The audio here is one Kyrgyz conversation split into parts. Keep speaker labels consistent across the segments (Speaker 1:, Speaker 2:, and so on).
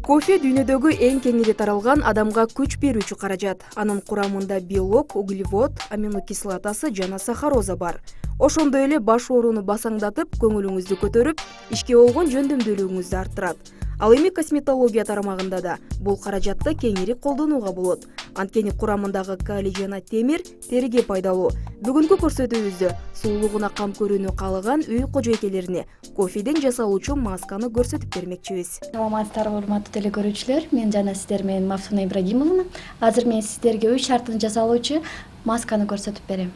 Speaker 1: Кофе дүйнөдөгү эң кеңири таралган адамга күч берүүчү каражат. Анын курамында белок, углевод, аминокислотасы жана сахароза бар. Ошондой эле баш ооруну басаңдатып, көңүлүңүздү көтөрүп, ишке болгон жөндөмдүүлүгүңүздү арттырат. Ал эми косметология тарамагында да бул каражатты кеңири колдонууга болот. Анткени курамындагы калий жана темир териге пайдалуу. Бүгүнкү көрсөтүүбүздө сулуулугуна кам көрүүнү каалаган үй кожойкелерине кофеден жасалуучу масканы көрсөтүп бермекчибиз.
Speaker 2: Саламатсыздарбы, урматтуу телекөрүүчүлөр. Мен жана сиздер менен Мафтуна Ибрагимовна. Азыр мен сиздерге үй шартын жасалуучу масканы көрсөтүп берем.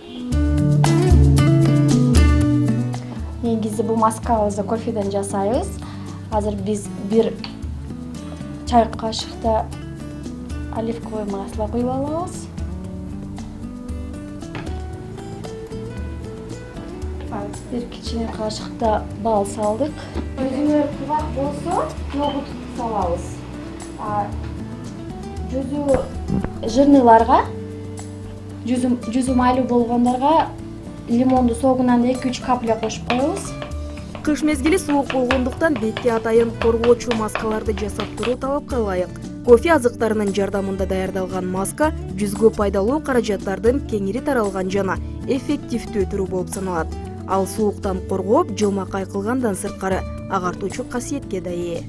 Speaker 2: Негизи бул маскабызды кофеден жасайбыз. Азыр биз бир чай кашыкта оливковое масло куюп алабыз. Бир кичине кашыкта бал салдык. Жүзүңөр кубак болсо, йогурт салабыз. Жүзү жирныларга, жүзү майлуу болгондорго лимондун согунан 2-3 капля кошуп коебуз.
Speaker 1: Кыш мезгили суук болгондуктан бетти атайын коргоочу маскаларды жасап туруу талапка ылайык. Кофе азыктарынын жардамында даярдалган маска жүзгө пайдалуу каражаттардын кеңири таралган жана эффективдүү түрү болуп саналат. Ал сууктан коргоп, жылмакай кылгандан сырткары агартуучу касиетке да ээ.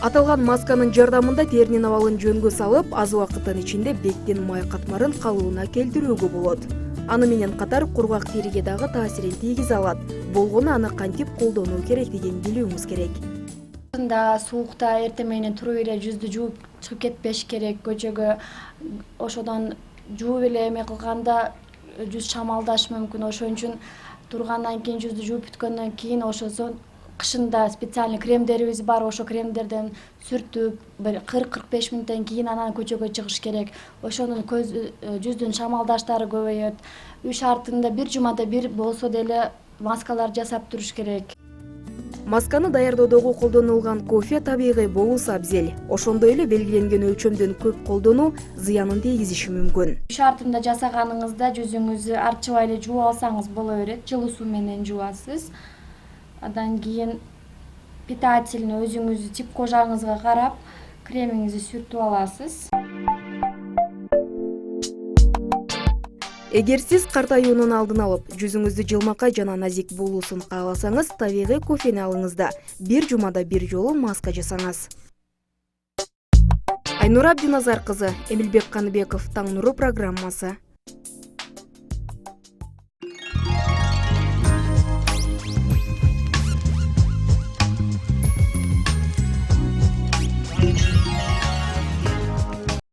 Speaker 1: Аталган масканын жардамында теринин абалын жөнгө салып, аз убакыттын ичинде беттин май катмарын калыбына келтирүүгө болот. Аны менен катар кургак териге дагы таасирин тийгизе алат. Болгону аны кантип колдонуу керектигин билүүңүз керек.
Speaker 2: Суукта эртең менен туруп эле жүздү жууп чыгып кетпеш керек. Көчөгө ошодон жууп эле эме кылганда жүз шамалдашы мүмкүн. Ошон үчүн тургандан кийин жүздү жууп бүткөндөн кийин ошосун кышында специальный кремдерибиз бар. Ошо кремдерден сүртүп 40-45 мүнөттөн кийин анан көчөгө чыгыш керек. Ошонун жүздүн шамалдаштары көбөйөт. Үй шартында бир жумада бир болсо деле маскалар жасап туруш керек.
Speaker 1: Масканы даярдоодогу колдонулган кофе табигый болуусу абзел. Ошондой эле белгиленген өлчөмдөн көп колдонуу зыянын тийгизиши мүмкүн.
Speaker 2: Үй шартында жасаганыңызда жүзүңүздү арчыбай эле жууп алсаңыз боло берет. Жылуу суу менен жуасыз. Андан кийин питательный өзүңүздүн тип кожаңызга карап кремиңизди сүртүп аласыз.
Speaker 1: Эгер сиз картаюунун алдын алып, жүзүңүздү жылмакай жана назик болуусун кааласаңыз, табигый кофени алыңыз да бир жумада бир жолу маска жасаңыз. Айнура Абдиназар кызы, Эмилбек Каныбеков, Таң нуру программасы.